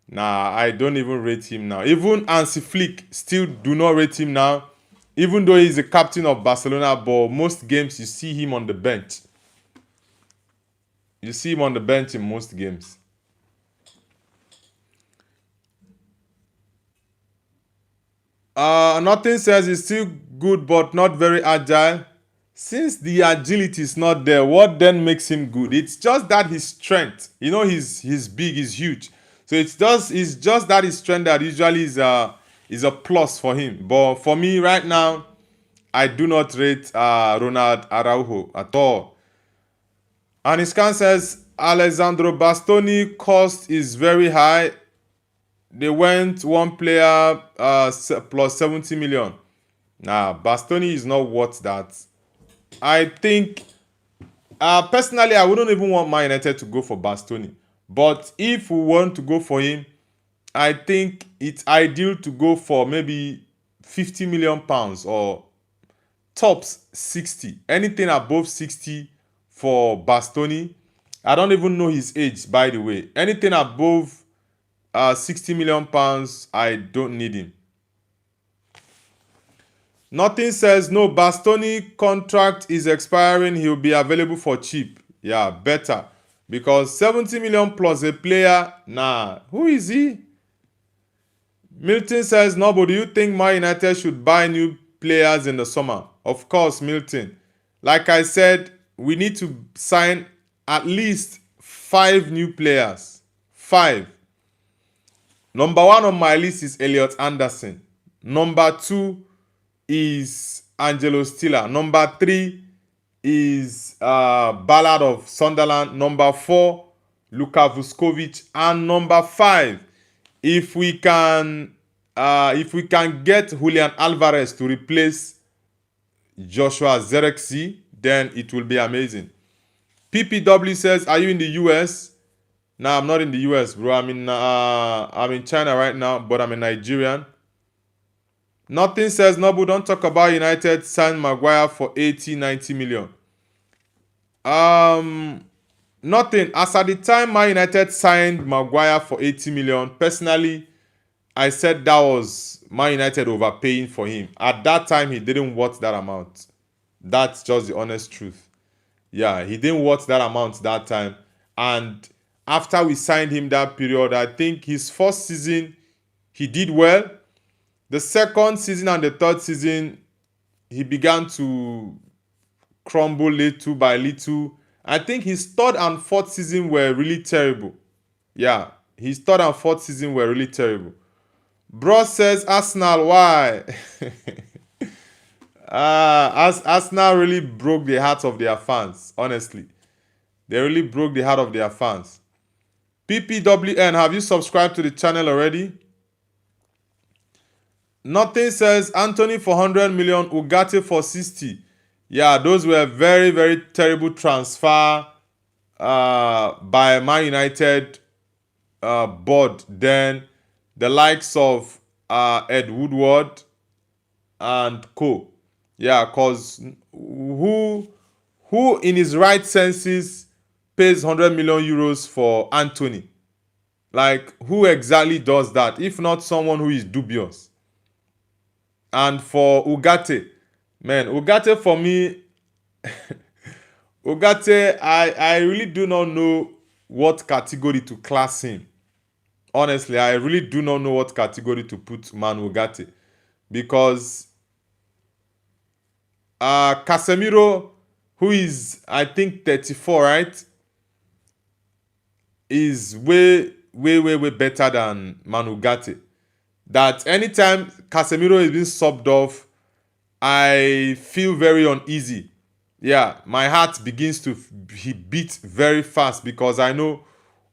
nah, I don't even rate him now. Even Hansi Flick still do not rate him now. Even though he's the captain of Barcelona, but most games you see him on the bench. You see him on the bench in most games. Nothing says he's still good but not very agile. Since the agility is not there, what then makes him good? It's just that his strength. You know, he's big, he's huge. So it's just that his strength that usually is a plus for him. But for me right now, I do not rate Ronald Araujo at all. And his scan says Alessandro Bastoni cost is very high. They went one player plus 70 million. Nah, Bastoni is not worth that. I think personally, I wouldn't even want Man United to go for Bastoni. But if we want to go for him, I think it's ideal to go for maybe 50 million pounds or tops 60. Anything above 60 for Bastoni. I don't even know his age, by the way. Anything above 60 million pounds, I don't need him. Nothing says no. Bastoni contract is expiring. He'll be available for cheap. Yeah, better. Because 70 million plus a player, nah. Who is he? Milton says no, but do you think Man United should buy new players in the summer? Of course, Milton. Like I said, we need to sign at least 5 new players. 5. Number 1 on my list is Elliot Anderson. Number 2 is Angelo Stiller. Number 3 is Ballard of Sunderland. Number 4, Luka Vuskovic. And number 5, if we can get Julian Alvarez to replace Joshua Zirkzee, then it will be amazing. PPW says, are you in the US? Nah, I'm not in the US, bro. I'm in China right now, but I'm a Nigerian. Nothing says Nobu, don't talk about United signed Maguire for 80-90 million. Nothing. As at the time Man United signed Maguire for 80 million, personally, I said that was Man United overpaying for him. At that time, he didn't worth that amount. That's just the honest truth. Yeah, he didn't worth that amount that time. And after we signed him that period, I think his first season, he did well. The second season and the third season, he began to crumble little by little. I think his third and fourth season were really terrible. Yeah, his third and fourth season were really terrible. Bro says Arsenal, why? Arsenal really broke the hearts of their fans, honestly. They really broke the heart of their fans. PPWN, have you subscribed to the channel already? Nothing says Anthony for 100 million, Ugarte for 60. Yeah, those were very, very terrible transfer by Man United board. Then the likes of Ed Woodward and co. Yeah, cause who in his right senses pays 100 million euros for Anthony? Like, who exactly does that? If not someone who is dubious. And for Ugarte, man, Ugarte for me, Ugarte, I really do not know what category to class him. Honestly, I really do not know what category to put Man Ugarte. Because Casemiro, who is, I think, 34, right? is way, way, way, way better than Manu Ugarte. That anytime Casemiro is being subbed off, I feel very uneasy. Yeah, my heart begins to beat very fast because I know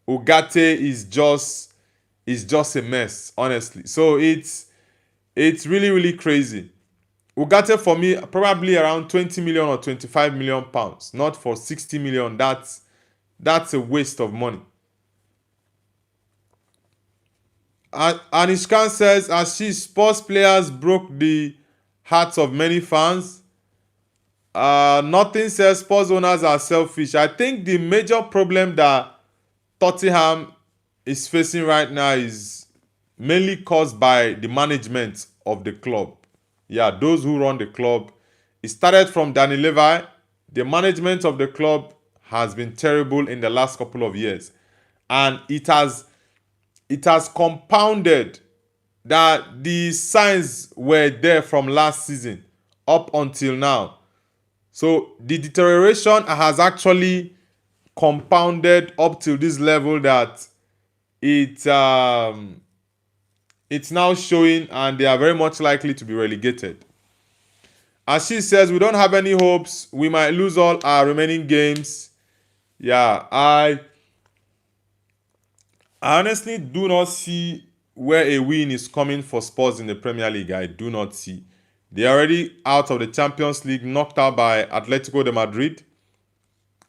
Ugarte is just a mess, honestly. So it's really, really crazy. Ugarte for me probably around 20 million or 25 million pounds, not for 60 million. That's a waste of money. Anishkan says, as she sports players broke the hearts of many fans. Nothing says sports owners are selfish. I think the major problem that Tottenham is facing right now is mainly caused by the management of the club. Yeah, those who run the club. It started from Danny Levy. The management of the club has been terrible in the last couple of years, and it has compounded that the signs were there from last season up until now. So the deterioration has actually compounded up to this level that it's now showing, and they are very much likely to be relegated. As she says, we don't have any hopes. We might lose all our remaining games. Yeah, I honestly do not see where a win is coming for Spurs in the Premier League. I do not see. They're already out of the Champions League, knocked out by Atletico de Madrid,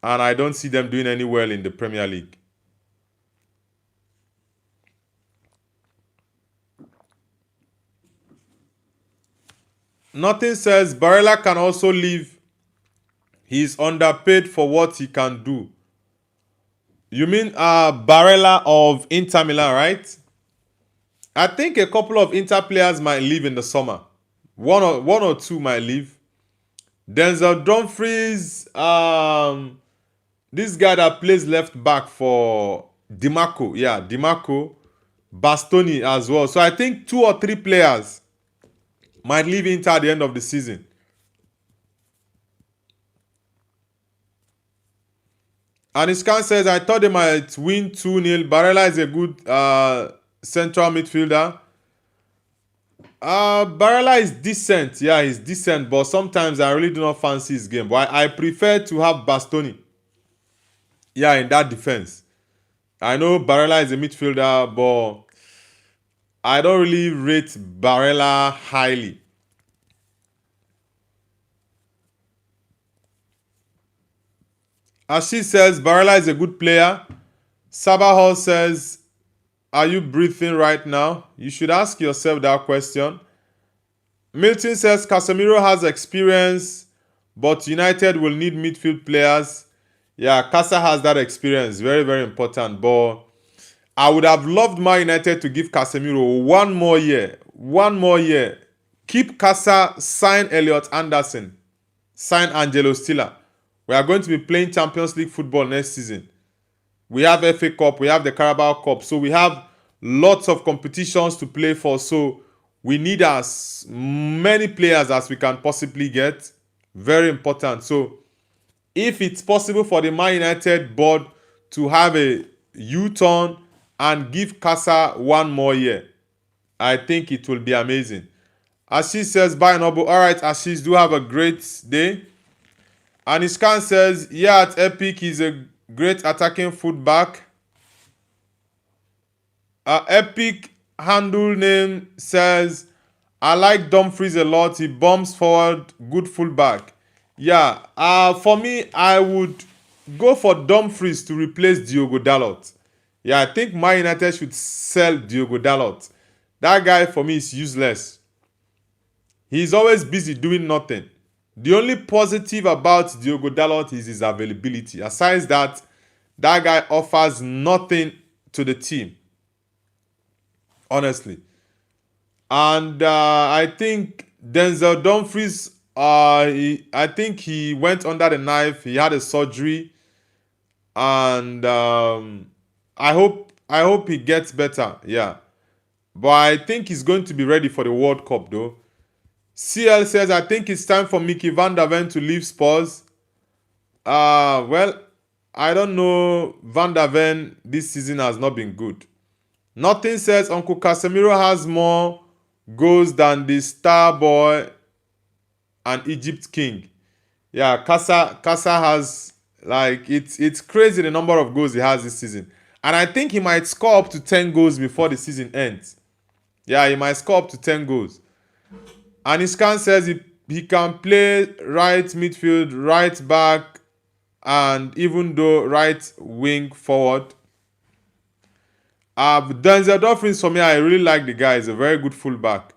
and I don't see them doing any well in the Premier League. Nothing says Barella can also leave. He's underpaid for what he can do. You mean Barella of Inter Milan, right? I think a couple of Inter players might leave in the summer. One or two might leave. Denzel Dumfries, this guy that plays left back for Dimarco, yeah, Dimarco, Bastoni as well. So I think two or three players might leave Inter at the end of the season. Aniskan says, I thought they might win 2-0. Barella is a good central midfielder. Barella is decent. Yeah, he's decent, but sometimes I really do not fancy his game. But I prefer to have Bastoni. Yeah, in that defense. I know Barella is a midfielder, but I don't really rate Barella highly. As she says, Barella is a good player. Sabahol says, are you breathing right now? You should ask yourself that question. Milton says, Casemiro has experience, but United will need midfield players. Yeah, Casa has that experience. Very, very important. But I would have loved Man United to give Casemiro one more year. One more year. Keep Casa, sign Elliot Anderson, sign Angelo Stiller. We are going to be playing Champions League football next season. We have FA Cup, we have the Carabao Cup. So we have lots of competitions to play for. So we need as many players as we can possibly get. Very important. So if it's possible for the Man United board to have a U-turn and give Casa one more year, I think it will be amazing. Ashish says, bye Noble. All right, Ashish, do have a great day. Anishkan says, yeah, at Epic, he's a great attacking fullback. Epic handle name says, I like Dumfries a lot. He bombs forward, good fullback. Yeah, for me, I would go for Dumfries to replace Diogo Dalot. Yeah, I think Man United should sell Diogo Dalot. That guy for me is useless. He's always busy doing nothing. The only positive about Diogo Dalot is his availability. Aside that guy offers nothing to the team. Honestly. And I think Denzel Dumfries, I think he went under the knife. He had a surgery. And I hope he gets better. Yeah. But I think he's going to be ready for the World Cup though. CL says, I think it's time for Mickey Van der Ven to leave Spurs. Well, I don't know. Van der Ven this season has not been good. Nothing says Uncle Casemiro has more goals than the star boy and Egypt king. Yeah, Casa has, like, it's crazy the number of goals he has this season. And I think he might score up to 10 goals before the season ends. Yeah, he might score up to 10 goals. And his scan says he can play right midfield, right back, and even though right wing forward. Denzel Dolphins, for me, I really like the guy. He's a very good fullback.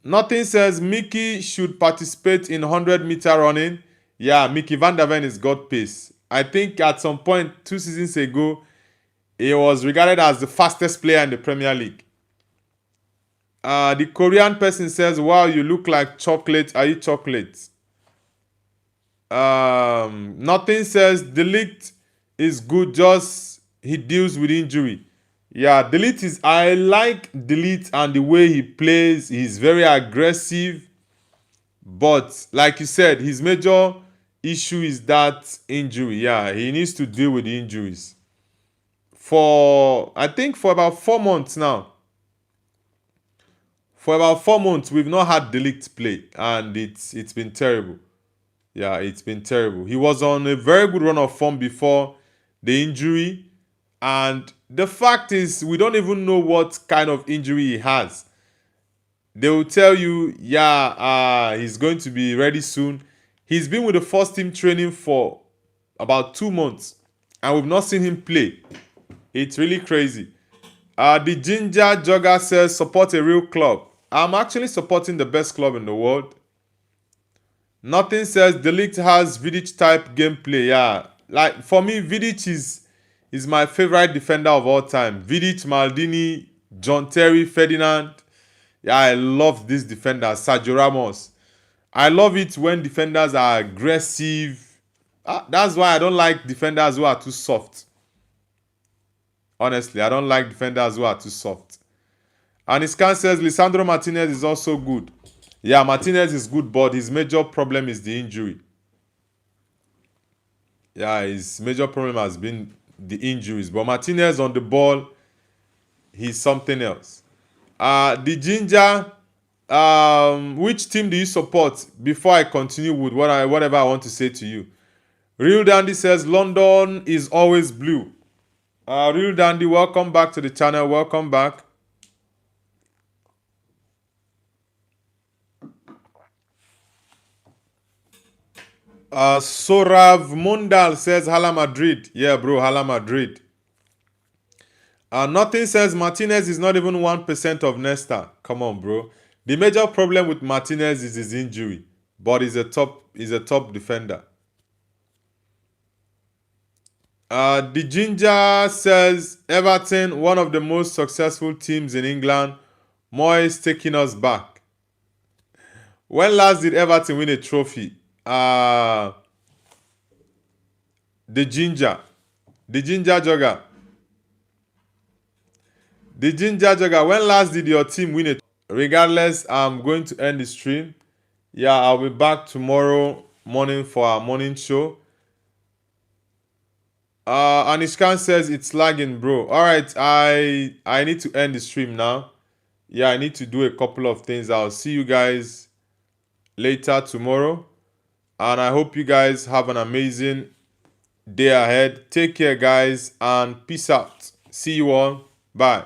Nothing says Mickey should participate in 100-meter running. Yeah, Mickey Van der Ven is got pace. I think at some point 2 seasons ago, he was regarded as the fastest player in the Premier League. The Korean person says, "Wow, you look like chocolate. Are you chocolate?" Nothing says Delete is good, just he deals with injury. Yeah, Delete is. I like Delete and the way he plays. He's very aggressive, but like you said, his major issue is that injury. Yeah, he needs to deal with the injuries. I think for about 4 months now. For about 4 months, we've not had Delete play, and it's been terrible. Yeah, it's been terrible. He was on a very good run of form before the injury. And the fact is, we don't even know what kind of injury he has. They will tell you, yeah, he's going to be ready soon. He's been with the first team training for about 2 months, and we've not seen him play. It's really crazy. The Ginger Jogger says, support a real club. I'm actually supporting the best club in the world. Nothing says Delict has Vidic type gameplay. Yeah, like for me, Vidic is my favorite defender of all time. Vidic, Maldini, John Terry, Ferdinand. Yeah, I love this defender. Sergio Ramos. I love it when defenders are aggressive. That's why I don't like defenders who are too soft. Honestly, I don't like defenders who are too soft. And his can says Lisandro Martinez is also good. Yeah, Martinez is good, but his major problem is the injury. Yeah, his major problem has been the injuries. But Martinez on the ball, he's something else. The Ginger, which team do you support? Before I continue with whatever I want to say to you. Real Dandy says London is always blue. Real Dandy, welcome back to the channel. Welcome back. Sorav Mundal says Hala Madrid. Yeah, bro, Hala Madrid. Nothing says Martinez is not even 1% of Nesta. Come on, bro. The major problem with Martinez is his injury, but he's a top defender. The Ginger says Everton, one of the most successful teams in England. Moyes taking us back. When last did Everton win a trophy? The Ginger Jogger. The Ginger Jogger. When last did your team win a? Regardless, I'm going to end the stream. Yeah, I'll be back tomorrow morning for our morning show. Anishkan says it's lagging, bro. All right, I need to end the stream now. Yeah, I need to do a couple of things. I'll see you guys later tomorrow, and I hope you guys have an amazing day ahead. Take care, guys, and peace out. See you all. Bye.